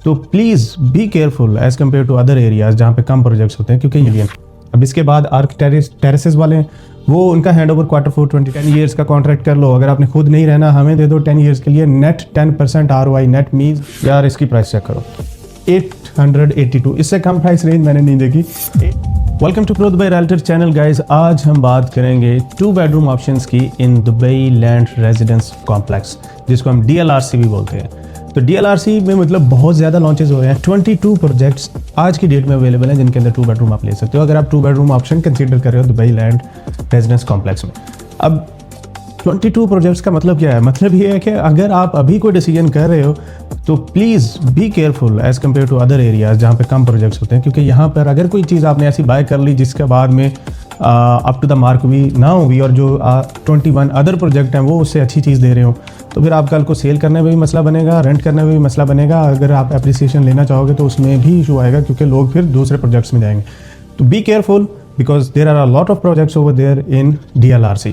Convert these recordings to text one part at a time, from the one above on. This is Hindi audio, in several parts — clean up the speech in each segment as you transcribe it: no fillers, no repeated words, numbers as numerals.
तो please be careful as compare to other areas जहाँ पे कम प्रोजेक्ट्स होते हैं, क्योंकि मिलियन। अब इसके बाद आर्क टेरेसेस वाले हैं, वो उनका हैंड ओवर Q4 10 ईयर्स का कॉन्ट्रैक्ट कर लो। अगर आपने खुद नहीं रहना, हमें दे दो 10 ईयर्स के लिए नेट 10% ROI। नेट मीन्स यार इसकी प्राइस चेक करो 882, इससे कम प्राइस रेंज मैंने नहीं देखी। Welcome to pro Dubai realtor channel guys. आज हम बात करेंगे 2 बेडरूम ऑप्शंस की in Dubai land residence complex, जिसको हम DLRC भी बोलते हैं। तो DLRC में मतलब बहुत ज़्यादा लॉन्चेस हो रहे हैं। 22 प्रोजेक्ट्स आज की डेट में अवेलेबल हैं, जिनके अंदर 2 बेडरूम आप ले सकते हो अगर आप 2 बेडरूम ऑप्शन कंसीडर कर रहे हो दुबई लैंड रेजिडेंस कॉम्प्लेक्स में। अब 22 प्रोजेक्ट्स का मतलब क्या है? मतलब ये है कि अगर आप अभी कोई डिसीजन कर रहे हो तो please be careful as compare to other areas जहाँ पे कम प्रोजेक्ट्स होते हैं, क्योंकि यहाँ पर अगर कोई चीज़ आपने ऐसी बाय कर ली जिसके बाद में अप टू द मार्क भी ना होगी और जो 21 अदर प्रोजेक्ट हैं वो उससे अच्छी चीज़ दे रहे हो, तो फिर आप कल को सेल करने में भी मसला बनेगा, रेंट करने में भी मसला बनेगा। अगर आप एप्रिसिएशन लेना चाहोगे तो उसमें भी इशू आएगा, क्योंकि लोग फिर दूसरे प्रोजेक्ट्स में जाएंगे। तो be careful because there are a lot of projects over there in DLRC।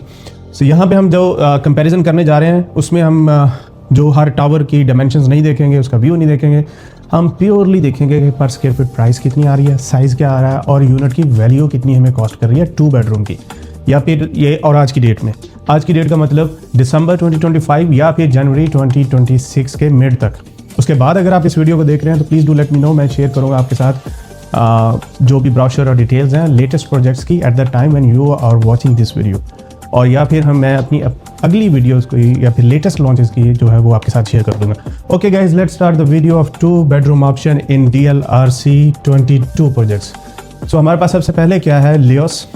So यहाँ पे हम जो कंपैरिजन करने जा रहे हैं उसमें हम जो हर टावर की डायमेंशंस नहीं देखेंगे, उसका व्यू नहीं देखेंगे, हम प्योरली देखेंगे कि पर स्क्वायर फीट प्राइस कितनी आ रही है, साइज़ क्या आ रहा है और यूनिट की वैल्यू कितनी हमें कॉस्ट कर रही है 2 बेडरूम की, या फिर ये और आज की डेट में। आज की डेट का मतलब दिसंबर 2025 या फिर जनवरी 2026 के मिड तक। उसके बाद अगर आप इस वीडियो को देख रहे हैं तो please do let me know, मैं शेयर करूँगा आपके साथ जो भी ब्रोशर और डिटेल्स हैं लेटेस्ट प्रोजेक्ट्स की at the time when you are watching this video, और या फिर मैं अपनी अगली वीडियोस को या फिर लेटेस्ट लॉन्चेस की जो है वो आपके साथ शेयर कर दूंगा। Okay guys, let's start the video of 2 bedroom option in DLRC 22 projects. So हमारे पास सबसे पहले क्या है, लियोस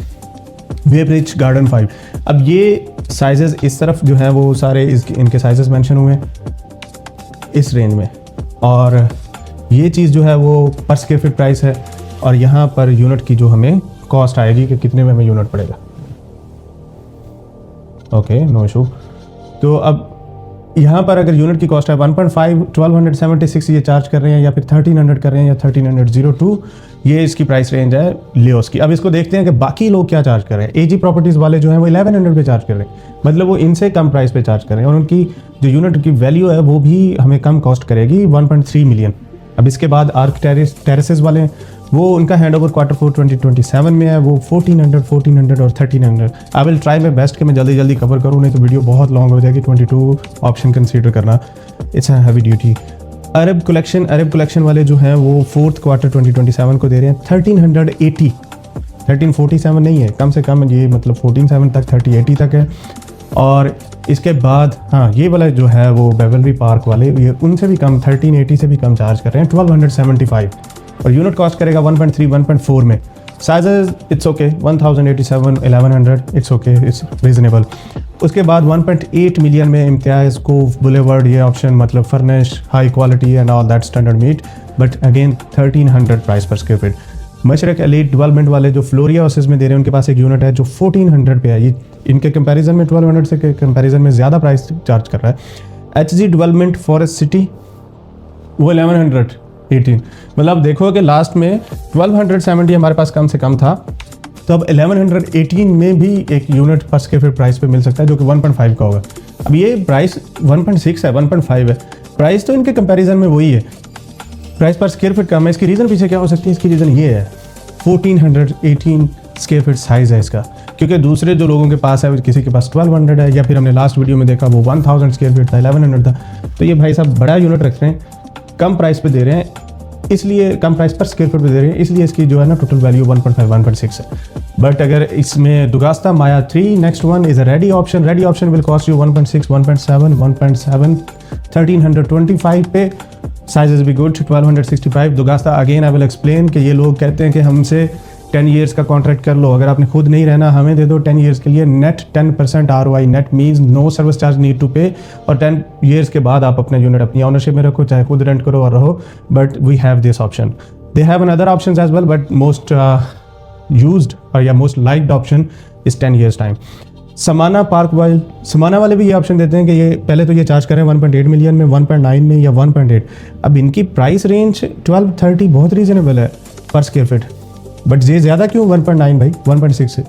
वेब्रिज गार्डन 5। अब ये साइजेस इस तरफ जो है वो सारे इनके साइजेस मेंशन हुए हैं इस रेंज में, और ये चीज़ जो है वो पर स्क्वायर फीट प्राइस है, और यहाँ पर यूनिट की जो हमें कॉस्ट आएगी कि कितने में हमें यूनिट पड़ेगा। Okay, no issue. तो अब यहाँ पर अगर यूनिट की कॉस्ट है 1.5 1276 ये चार्ज कर रहे हैं, या फिर 1300 कर रहे हैं, या 1302, ये इसकी प्राइस रेंज है लियोस की। अब इसको देखते हैं कि बाकी लोग क्या चार्ज कर रहे हैं। AG प्रॉपर्टीज़ वाले जो हैं वो 1100 पे चार्ज कर रहे हैं, मतलब वो इनसे कम प्राइस पे चार्ज कर रहे हैं, और उनकी जो यूनिट की वैल्यू है वो भी हमें कम कॉस्ट करेगी 1.3 मिलियन। अब इसके बाद आर्क टेरेसेस वाले हैं, वो उनका हैंड ओवर Q4 2027 में है, वो 1400 और 1300। I will try my best कि मैं जल्दी कवर करूँ, नहीं तो वीडियो बहुत लॉन्ग हो जाएगी। 22 ऑप्शन कंसीडर करना, it's a heavy duty. Arab collection वाले जो हैं वो 4th क्वार्टर 2027 को दे रहे हैं 1380, 1347 नहीं है, कम से कम ये मतलब 147 तक 3080 तक है। और इसके बाद हाँ, ये वाला जो है वो बेवलरी पार्क वाले, ये उनसे भी कम 1380 से भी कम चार्ज कर रहे हैं 1275, और यूनिट कॉस्ट करेगा 1.3 1.4 में। Sizes it's okay 1087 1100, it's okay, it's reasonable. उसके बाद 1.8 मिलियन में इम्तियाज़ कोव बुलेवर्ड, ये ऑप्शन मतलब furnish high quality and all that standard meet, but again 1300 price पर square feet. Mashreq elite development वाले जो फ्लोरिया हाउसेस में दे रहे हैं, उनके पास एक यूनिट है जो 1400 पे है। ये इनके कंपैरिजन में 1200 से कंपैरिजन में ज़्यादा प्राइस चार्ज कर रहा है। HG डेवलपमेंट फॉरेस्ट सिटी वो 1118, मतलब देखो कि लास्ट में 1270 हमारे पास कम से कम था, तो अब 1118 में भी एक यूनिट पर स्क्वायर फीट प्राइस पे मिल सकता है, जो कि 1.5 का होगा। अब ये प्राइस 1.6 है, 1.5 है, प्राइस तो इनके कंपैरिजन में वही है, प्राइस पर स्क्वायर फीट कम है। इसकी रीज़न पीछे क्या हो सकती है? इसकी रीज़न ये है 1418 स्क्वायर फीट साइज़ है इसका, क्योंकि दूसरे जो लोगों के पास है, किसी के पास 1200 है, या फिर हमने लास्ट वीडियो में देखा वो 1000 स्क्वायर फीट था, 1100 था। तो ये भाई साहब बड़ा यूनिट रख रहे हैं, कम प्राइस पे दे रहे हैं, इसलिए कम प्राइस पर स्क्वायर फीट पे दे रहे हैं, इसलिए इसकी जो है ना टोटल वैल्यू 1.5 1.6 है। बट अगर इसमें दुगास्ता माया 3 next one is a ready option will cost you 1.6 1.7 1325 पे। साइजेस भी good 1265। Dugasta again I will explain कि ये लोग कहते हैं कि हमसे 10 ईयर्स का कॉन्ट्रैक्ट कर लो, अगर आपने खुद नहीं रहना हमें दे दो 10 ईयर्स के लिए net 10% ROI। Net means no service charge need to pay, और 10 ईयर्स के बाद आप अपना यूनिट अपनी ऑनरशिप में रखो, चाहे खुद रेंट करो और रहो, but we have this option. They have another options as well, but most used और या most liked option is 10 years time. Samana park वाले भी ये ऑप्शन देते हैं कि ये पहले तो ये चार्ज करें 1.8 मिलियन में, 1.9 में या 1.8। अब इनकी प्राइस रेंज 1230 बहुत रीजनेबल है पर स्क्वायर फीट, बट ये ज़्यादा क्यों 1.9 भाई 1.6 से?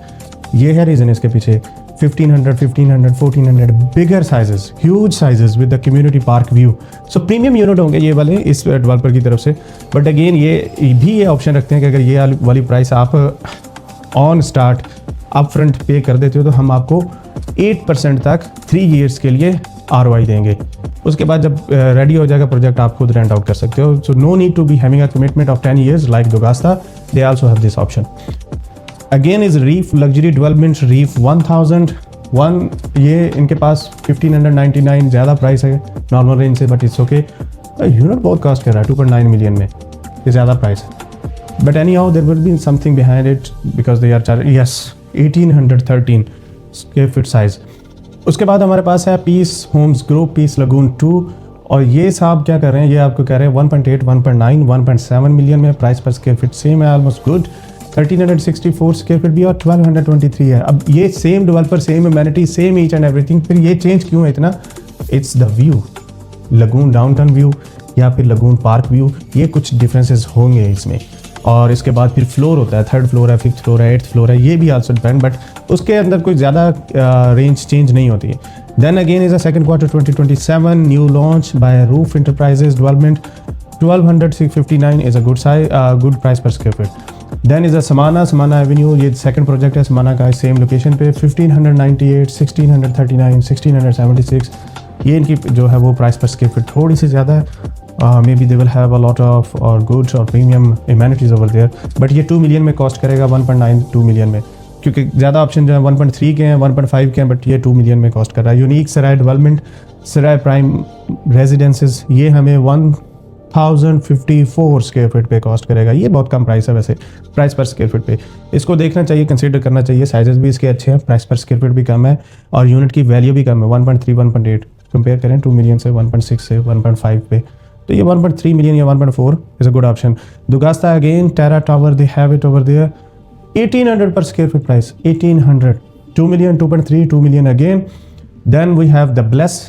ये है रीज़न इसके पीछे। 1500, 1500, 1400, bigger sizes, huge sizes with the community park view. So premium unit होंगे ये वाले इस डेवलपर की तरफ से. बट अगेन ये ऑप्शन रखते हैं कि अगर ये वाली प्राइस आप ऑन स्टार्ट अप फ्रंट पे कर देते हो तो हम आपको 8% तक 3 years के लिए ROI देंगे. उसके बाद जब रेडी हो जाएगा प्रोजेक्ट आप खुद रेंट आउट कर सकते हो. So no need to be having a commitment of 10 years like Dugasta. They also have this option. Again is Reef luxury development Reef 1001. ये इनके पास 1599 ज़्यादा प्राइस है नॉर्मल रेंज से, बट इट्स ओके. यूनिट बहुत कॉस्ट कर रहा है 2.9 million में, ये ज़्यादा प्राइस है. But any how there will be something behind it because they are charge. Yes 1813 square feet size. उसके बाद हमारे पास है peace homes group peace lagoon 2. और ये साहब क्या कर रहे हैं, ये आपको कह रहे हैं 1.8, 1.9, 1.7 million में. प्राइस पर स्क्वायर फीट सेम है, ऑलमोस्ट गुड. 1364 स्क्वायर फीट भी और 1223 है. अब ये same developer, same amenity, same each and everything, फिर ये चेंज क्यों है इतना? It's the view, lagoon downtown view या फिर लगून पार्क व्यू, ये कुछ डिफरेंसेस होंगे इसमें. और इसके बाद फिर फ्लोर होता है, 3rd फ्लोर है, 5th फ्लोर है, 8th फ्लोर है, ये भी आल्सो डिपेंड, बट उसके अंदर कोई ज़्यादा रेंज चेंज नहीं होती है. Then again is a 2nd quarter 2027 new launch by roof enterprises development. 1259 is a good size, good price पर square feet. Then is a Samana avenue, ये सेकंड प्रोजेक्ट है समाना का, सेम लोकेशन पे. 1598, 1639, 1676, ये इनकी जो है वो प्राइस पर स्क्वायर फीट थोड़ी सी ज़्यादा है. Maybe they will have a lot of और गुड्स और premium amenities over there. But ये 2 million में कॉस्ट करेगा, 1.92 million में, क्योंकि ज़्यादा ऑप्शन जो है 1.3 के हैं, 1.5 के हैं, बट ये 2 million में कॉस्ट कर रहा है. यूनिक सराय डेवलपमेंट सराय प्राइम रेजिडेंसेज, ये हमें 1054 स्क्वायर फीट पे कॉस्ट करेगा. ये बहुत कम प्राइस है वैसे प्राइस पर स्क्वायर फीट पे. इसको देखना चाहिए, कंसीडर करना चाहिए. साइजेस भी इसके अच्छे हैं, प्राइस पर स्क्वायर फीट भी कम है और यूनिट की वैल्यू भी कम है. 1.3, 1.8 कंपेयर करें 2 million से, 1.6 से 1.5 पे, तो ये 1.3 million या 1.4 इज अ गुड ऑप्शन. दुगास्ता again Terra tower, they have it over there. 1800 per square feet price, 1800. 2 million, 2.3, 2 million again. Then we have the bliss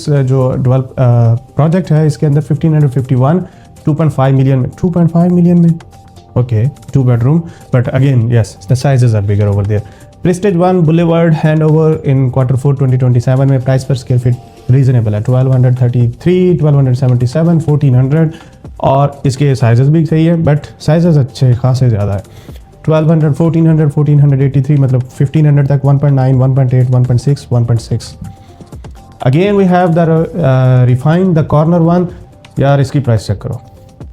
जो डेवलप प्रोजेक्ट है, इसके अंदर 1551, 2.5 million में, 2.5 million में, okay 2 bedroom, but again yes the sizes are bigger over there. Prestige 1 boulevard hand over in Q4 2027 में. प्राइस पर स्क्वायर फीट रीजनेबल है, 1233, 1277, 1400, और इसके साइजेस भी सही है, बट साइजेस अच्छे खासे ज़्यादा है. 1200, 1400, 1483, मतलब 1500 तक, 1.9, 1.8, 1.6, 1.6. Again we have the refine the corner 1. यार इसकी प्राइस चेक करो,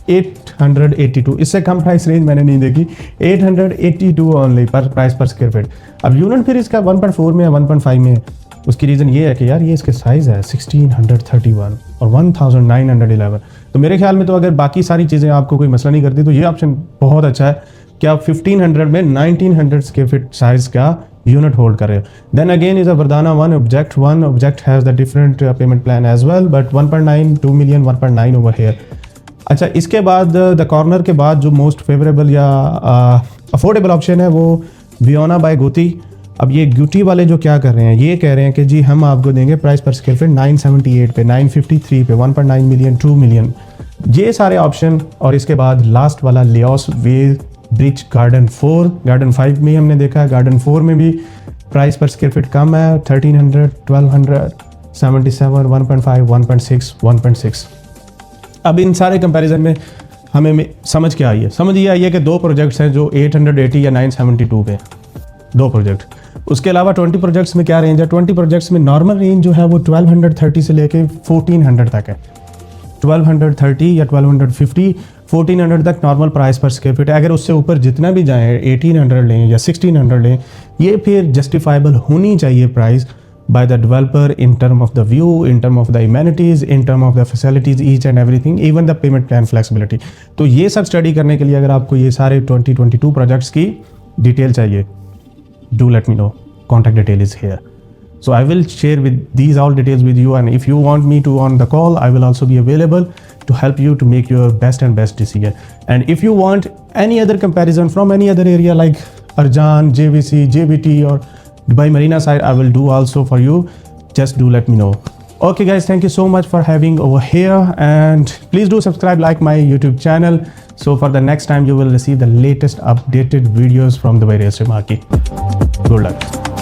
882. इससे कम प्राइस रेंज मैंने नहीं देखी. 882 ओनली पर प्राइस पर स्क्वायर फीट. अब यूनिट फिर इसका 1.4 में है, 1.5 में है. उसकी रीज़न ये है कि यार ये इसके साइज़ है 1631 और 1911. तो मेरे ख्याल में तो अगर बाकी सारी चीज़ें आपको कोई मसला नहीं करती तो ये ऑप्शन बहुत अच्छा है कि आप 1500 में 1900 स्क्वायर फीट साइज़ का यूनिट होल्ड कर रहे हो. Then again is a Verdana 1 object has the different payment plan as well, but 1.9, 2 million, 1.9 over here. अच्छा, इसके बाद द कॉर्नर के बाद जो मोस्ट फेवरेबल या अफोर्डेबल ऑप्शन है वो वियोना बाय गुटी. अब ये गुटी वाले जो क्या कर रहे हैं, ये कह रहे हैं कि जी हम आपको देंगे प्राइस पर स्क्वायर फीट 978 पे, 953 पे, 1.9 million, 2 million, ये सारे ऑप्शन. और इसके बाद लास्ट वाला लियोस वे ब्रिज गार्डन 4. गार्डन 5 में हमने देखा है, गार्डन 4 में भी प्राइस पर स्क्वायर फीट कम है, 1300, 1200, 77, 1.5, 1.6, 1.6. अब इन सारे कंपैरिजन में हमें समझ क्या आई है? समझ ये आई है कि 2 प्रोजेक्ट्स हैं जो 880 या 972 पे, 2 प्रोजेक्ट. उसके अलावा 20 प्रोजेक्ट्स में क्या रेंज है? 20 प्रोजेक्ट्स में नॉर्मल रेंज जो है वो 1230 से लेके 1400 तक है. 1230 या 1250, 1400 तक नॉर्मल प्राइस पर स्क्वायर फीट है. अगर उससे ऊपर जितना भी जाए, 1800 लें या 1600 लें, ये फिर जस्टिफाइबल होनी चाहिए price by the developer in term of the view, in term of the amenities, in term of the facilities, each and everything, even the payment plan flexibility. तो ये सब स्टडी करने के लिए अगर आपको ये सारे 2022 प्रोजेक्ट्स की डिटेल चाहिए, do let me know. Contact detail is here. So I will share with these all details with you, and if you want me to on the call, I will also be available to help you to make your best decision. And if you want any other comparison from any other area like Arjan, JVC, JBT or Dubai Marina side, I will do also for you. Just do let me know. Okay guys, thank you so much for having over here, and please do subscribe, like my YouTube channel, so for the next time you will receive the latest updated videos from Dubai Real Estate Market. Good luck.